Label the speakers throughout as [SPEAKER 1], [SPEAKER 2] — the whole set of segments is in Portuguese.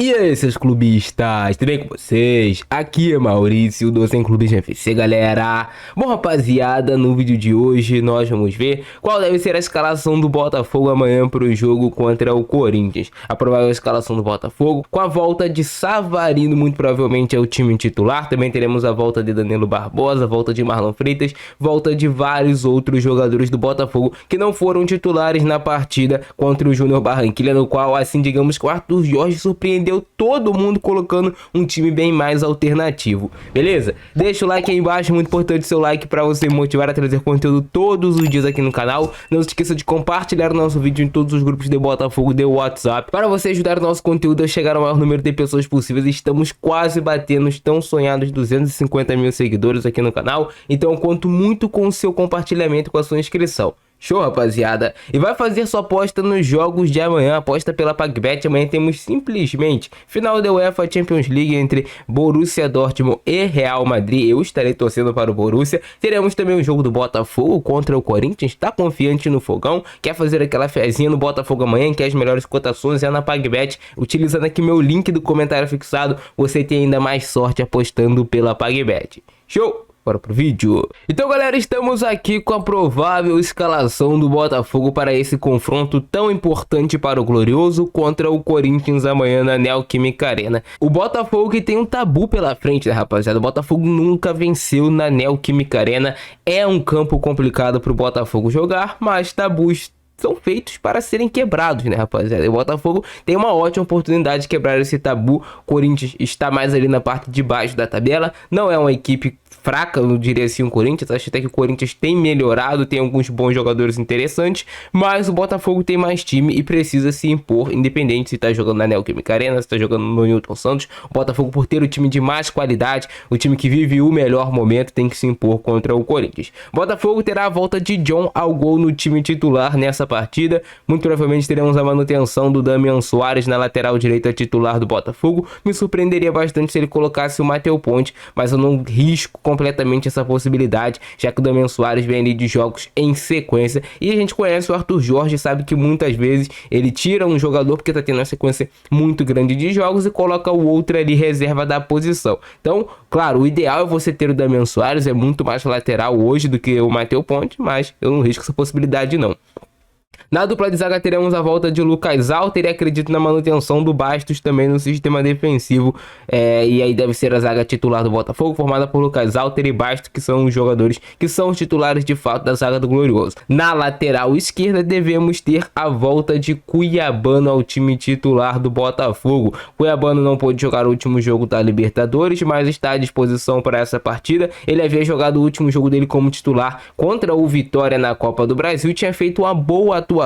[SPEAKER 1] E aí, seus clubistas, tudo bem com vocês? Aqui é Maurício do Sem Clubismo FC, galera. Bom, rapaziada, no vídeo de hoje nós vamos ver qual deve ser a escalação do Botafogo amanhã para o jogo contra o Corinthians. A provável escalação do Botafogo, com a volta de Savarino, muito provavelmente é o time titular. Também teremos a volta de Danilo Barbosa, volta de Marlon Freitas, volta de vários outros jogadores do Botafogo que não foram titulares na partida contra o Júnior Barranquilla, no qual, assim, digamos que o Arthur Jorge surpreendeu todo mundo colocando um time bem mais alternativo, beleza? Deixa o like aí embaixo, muito importante seu like para você me motivar a trazer conteúdo todos os dias aqui no canal. Não se esqueça de compartilhar o nosso vídeo em todos os grupos de Botafogo de WhatsApp para você ajudar o nosso conteúdo a chegar ao maior número de pessoas possíveis. Estamos quase batendo os tão sonhados 250 mil seguidores aqui no canal, então eu conto muito com o seu compartilhamento, com a sua inscrição. Show, rapaziada. E vai fazer sua aposta nos jogos de amanhã, aposta pela PagBet. Amanhã temos simplesmente final da UEFA Champions League entre Borussia Dortmund e Real Madrid. Eu estarei torcendo para o Borussia. Teremos também o jogo do Botafogo contra o Corinthians. Tá confiante no fogão? Quer fazer aquela fezinha no Botafogo amanhã? Quer as melhores cotações? É na PagBet. Utilizando aqui meu link do comentário fixado, você tem ainda mais sorte apostando pela PagBet. Show! Bora pro vídeo. Então, galera, estamos aqui com a provável escalação do Botafogo para esse confronto tão importante para o Glorioso contra o Corinthians amanhã na Neoquímica Arena. O Botafogo que tem um tabu pela frente, né, rapaziada? O Botafogo nunca venceu na Neoquímica Arena. É um campo complicado para o Botafogo jogar, mas tabus são feitos para serem quebrados, né, rapaziada? O Botafogo tem uma ótima oportunidade de quebrar esse tabu. O Corinthians está mais ali na parte de baixo da tabela. Não é uma equipe fraca, eu diria assim, o Corinthians. Acho até que o Corinthians tem melhorado, tem alguns bons jogadores interessantes, mas o Botafogo tem mais time e precisa se impor, independente se tá jogando na Neoquímica Arena, se tá jogando no Newton Santos. O Botafogo, por ter o time de mais qualidade, o time que vive o melhor momento, tem que se impor contra o Corinthians. O Botafogo terá a volta de John ao gol no time titular nessa partida. Muito provavelmente teremos a manutenção do Damian Soares na lateral direita titular do Botafogo. Me surpreenderia bastante se ele colocasse o Matheus Ponte, mas eu não risco completamente essa possibilidade, já que o Damian Soares vem ali de jogos em sequência, e a gente conhece o Arthur Jorge, sabe que muitas vezes ele tira um jogador porque tá tendo uma sequência muito grande de jogos e coloca o outro ali reserva da posição. Então, claro, o ideal é você ter o Damian Soares, é muito mais lateral hoje do que o Matheus Ponte, mas eu não risco essa possibilidade não. Na dupla de zaga teremos a volta de Lucas Alter e acredito na manutenção do Bastos também no sistema defensivo. E aí deve ser a zaga titular do Botafogo, formada por Lucas Alter e Bastos, que são os jogadores que são os titulares de fato da zaga do Glorioso. Na lateral esquerda devemos ter a volta de Cuiabano ao time titular do Botafogo. Cuiabano não pôde jogar o último jogo da Libertadores, mas está à disposição para essa partida. Ele havia jogado o último jogo dele como titular contra o Vitória na Copa do Brasil e tinha feito uma boa atuação.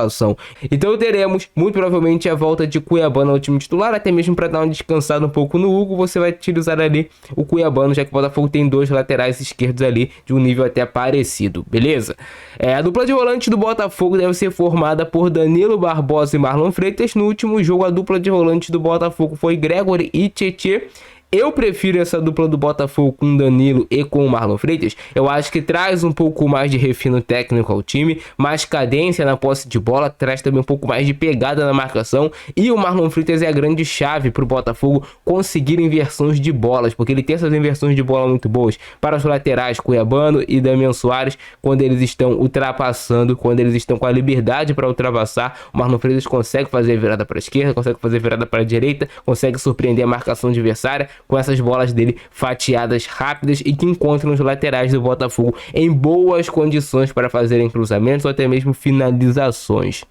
[SPEAKER 1] Então teremos muito provavelmente a volta de Cuiabano ao time titular, até mesmo para dar uma descansada um pouco no Hugo. Você vai utilizar ali o Cuiabano, já que o Botafogo tem dois laterais esquerdos ali de um nível até parecido, beleza? A dupla de volante do Botafogo deve ser formada por Danilo Barbosa e Marlon Freitas. No último jogo a dupla de volante do Botafogo foi Gregory e Tietê. Eu prefiro essa dupla do Botafogo com Danilo e com o Marlon Freitas. Eu acho que traz um pouco mais de refino técnico ao time, mais cadência na posse de bola, traz também um pouco mais de pegada na marcação. E o Marlon Freitas é a grande chave para o Botafogo conseguir inversões de bolas, porque ele tem essas inversões de bola muito boas para os laterais Cuiabano e Damian Soares, quando eles estão ultrapassando, quando eles estão com a liberdade para ultrapassar. O Marlon Freitas consegue fazer virada para a esquerda, consegue fazer virada para a direita, consegue surpreender a marcação adversária com essas bolas dele fatiadas rápidas e que encontram os laterais do Botafogo em boas condições para fazerem cruzamentos ou até mesmo finalizações.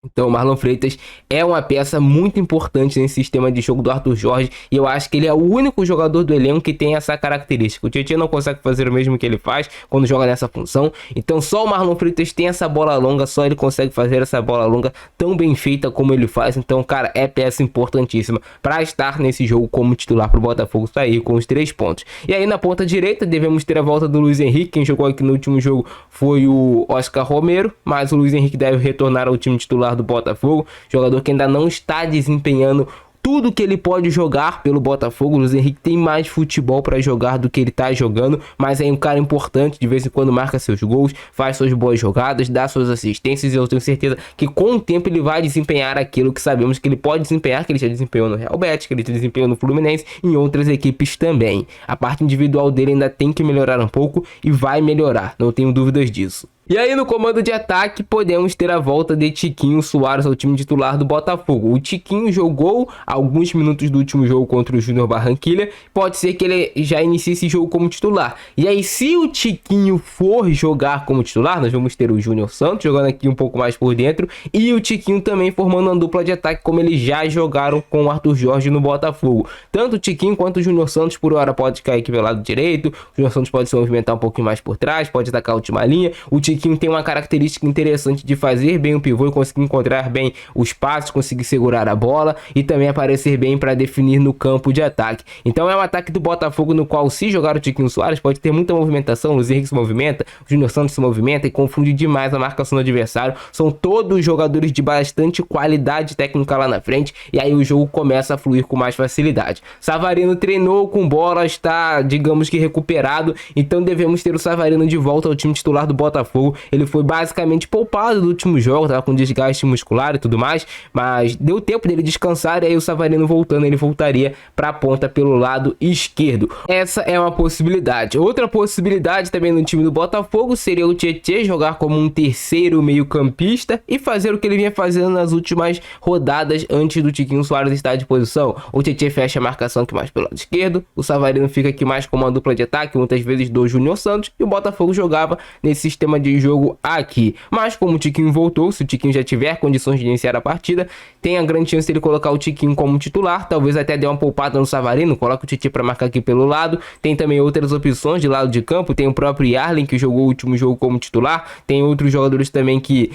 [SPEAKER 1] Então o Marlon Freitas é uma peça muito importante nesse sistema de jogo do Arthur Jorge, e eu acho que ele é o único jogador do elenco que tem essa característica. O Tietê não consegue fazer o mesmo que ele faz quando joga nessa função, então só o Marlon Freitas tem essa bola longa, só ele consegue fazer essa bola longa tão bem feita como ele faz. Então, cara, é peça importantíssima para estar nesse jogo como titular para o Botafogo sair com os 3 pontos. E aí na ponta direita devemos ter a volta do Luiz Henrique. Quem jogou aqui no último jogo foi o Oscar Romero, mas o Luiz Henrique deve retornar ao time titular do Botafogo, jogador que ainda não está desempenhando tudo que ele pode jogar pelo Botafogo. O Luiz Henrique tem mais futebol para jogar do que ele tá jogando, mas é um cara importante, de vez em quando marca seus gols, faz suas boas jogadas, dá suas assistências, e eu tenho certeza que com o tempo ele vai desempenhar aquilo que sabemos que ele pode desempenhar, que ele já desempenhou no Real Betis, que ele já desempenhou no Fluminense e em outras equipes também. A parte individual dele ainda tem que melhorar um pouco e vai melhorar, não tenho dúvidas disso. E aí no comando de ataque podemos ter a volta de Tiquinho Soares ao time titular do Botafogo. O Tiquinho jogou alguns minutos do último jogo contra o Júnior Barranquilla, pode ser que ele já inicie esse jogo como titular. E aí se o Tiquinho for jogar como titular, nós vamos ter o Júnior Santos jogando aqui um pouco mais por dentro e o Tiquinho também formando uma dupla de ataque, como eles já jogaram com o Arthur Jorge no Botafogo. Tanto o Tiquinho quanto o Júnior Santos por hora pode cair aqui pelo lado direito, o Júnior Santos pode se movimentar um pouquinho mais por trás, pode atacar a última linha. O Tiquinho tem uma característica interessante de fazer bem o pivô e conseguir encontrar bem os passes, conseguir segurar a bola e também aparecer bem para definir no campo de ataque. Então é um ataque do Botafogo no qual, se jogar o Tiquinho Soares, pode ter muita movimentação. O Luiz Henrique se movimenta, o Júnior Santos se movimenta e confunde demais a marcação do adversário. São todos jogadores de bastante qualidade técnica lá na frente e aí o jogo começa a fluir com mais facilidade. Savarino treinou com bola, está, digamos que, recuperado, então devemos ter o Savarino de volta ao time titular do Botafogo. Ele foi basicamente poupado do último jogo, tava com desgaste muscular e tudo mais, mas deu tempo dele descansar e aí o Savarino voltando, ele voltaria para a ponta pelo lado esquerdo. Essa é uma possibilidade. Outra possibilidade também no time do Botafogo seria o Tietê jogar como um terceiro meio-campista e fazer o que ele vinha fazendo nas últimas rodadas antes do Tiquinho Soares estar de posição. O Tietê fecha a marcação aqui mais pelo lado esquerdo, o Savarino fica aqui mais como uma dupla de ataque, muitas vezes do Júnior Santos, e o Botafogo jogava nesse sistema de jogo aqui. Mas como o Tiquinho voltou, se o Tiquinho já tiver condições de iniciar a partida, tem a grande chance de ele colocar o Tiquinho como titular, talvez até dê uma poupada no Savarino, coloca o Tietê para marcar aqui pelo lado. Tem também outras opções de lado de campo, tem o próprio Yarlin que jogou o último jogo como titular, tem outros jogadores também que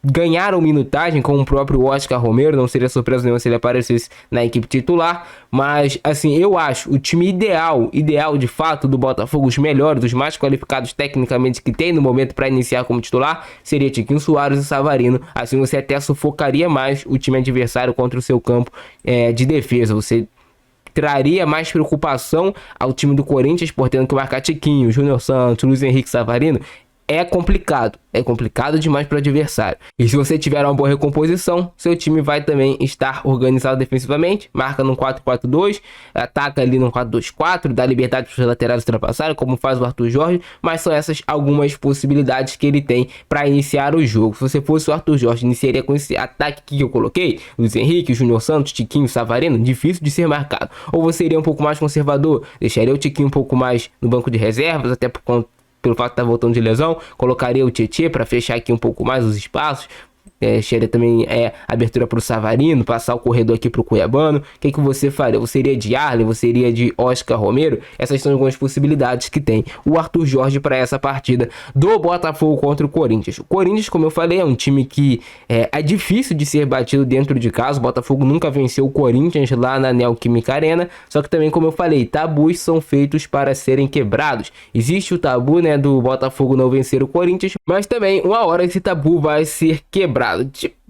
[SPEAKER 1] ganharam minutagem, como o próprio Oscar Romero. Não seria surpresa nenhuma se ele aparecesse na equipe titular, mas assim, eu acho o time ideal de fato do Botafogo, os melhores, os mais qualificados tecnicamente que tem no momento para iniciar como titular, seria Tiquinho Soares e Savarino. Assim você até sufocaria mais o time adversário contra o seu campo de defesa, você traria mais preocupação ao time do Corinthians por tendo que marcar Tiquinho, Júnior Santos, Luiz Henrique, Savarino. É complicado demais para o adversário. E se você tiver uma boa recomposição, seu time vai também estar organizado defensivamente, marca num 4-4-2, ataca ali num 4-2-4, dá liberdade para os laterais ultrapassarem, como faz o Arthur Jorge, mas são essas algumas possibilidades que ele tem para iniciar o jogo. Se você fosse o Arthur Jorge, iniciaria com esse ataque que eu coloquei, Luiz Henrique, Júnior Santos, Tiquinho, Savarino, difícil de ser marcado. Ou você iria um pouco mais conservador, deixaria o Tiquinho um pouco mais no banco de reservas, até pelo fato de estar voltando de lesão, colocaria o Tietê para fechar aqui um pouco mais os espaços, deixaria também abertura para o Savarino, passar o corredor aqui para o Cuiabano. O que você faria? Você iria de Yarlin? Você iria de Oscar Romero? Essas são algumas possibilidades que tem o Arthur Jorge para essa partida do Botafogo contra o Corinthians. O Corinthians, como eu falei, é um time que é difícil de ser batido dentro de casa. O Botafogo nunca venceu o Corinthians lá na Neoquímica Arena, só que também, como eu falei, tabus são feitos para serem quebrados. Existe o tabu, do Botafogo não vencer o Corinthians, mas também uma hora esse tabu vai ser quebrado.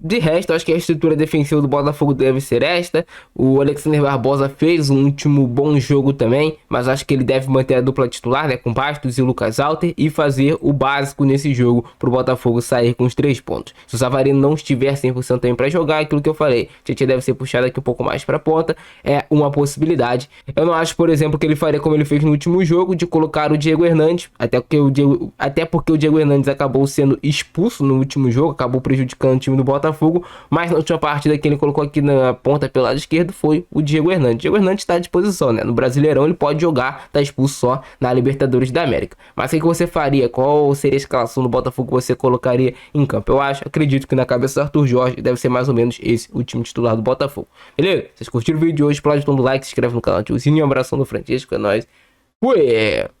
[SPEAKER 1] De resto, acho que a estrutura defensiva do Botafogo deve ser esta. O Alexander Barbosa fez um último bom jogo também, mas acho que ele deve manter a dupla titular, com Bastos e Lucas Alter, e fazer o básico nesse jogo para o Botafogo sair com os 3 pontos. Se o Savarino não estiver 100% também para jogar, aquilo que eu falei, Tietê deve ser puxado aqui um pouco mais para a ponta, é uma possibilidade. Eu não acho, por exemplo, que ele faria como ele fez no último jogo, de colocar o Diego Hernandes, até porque o Diego Hernandes acabou sendo expulso no último jogo, acabou prejudicando o time do Botafogo, mas na última partida que ele colocou aqui na ponta pelo lado esquerdo foi o Diego Hernandes. Diego Hernandes está à disposição, no Brasileirão ele pode jogar, está expulso só na Libertadores da América. Mas o que você faria? Qual seria a escalação do Botafogo que você colocaria em campo? Acredito que na cabeça do Arthur Jorge deve ser mais ou menos esse o time titular do Botafogo. Beleza? Vocês curtiram o vídeo de hoje? Pode dar um like, se inscreve no canal, ativa o sininho, um abração do Francisco, é nóis. Fui!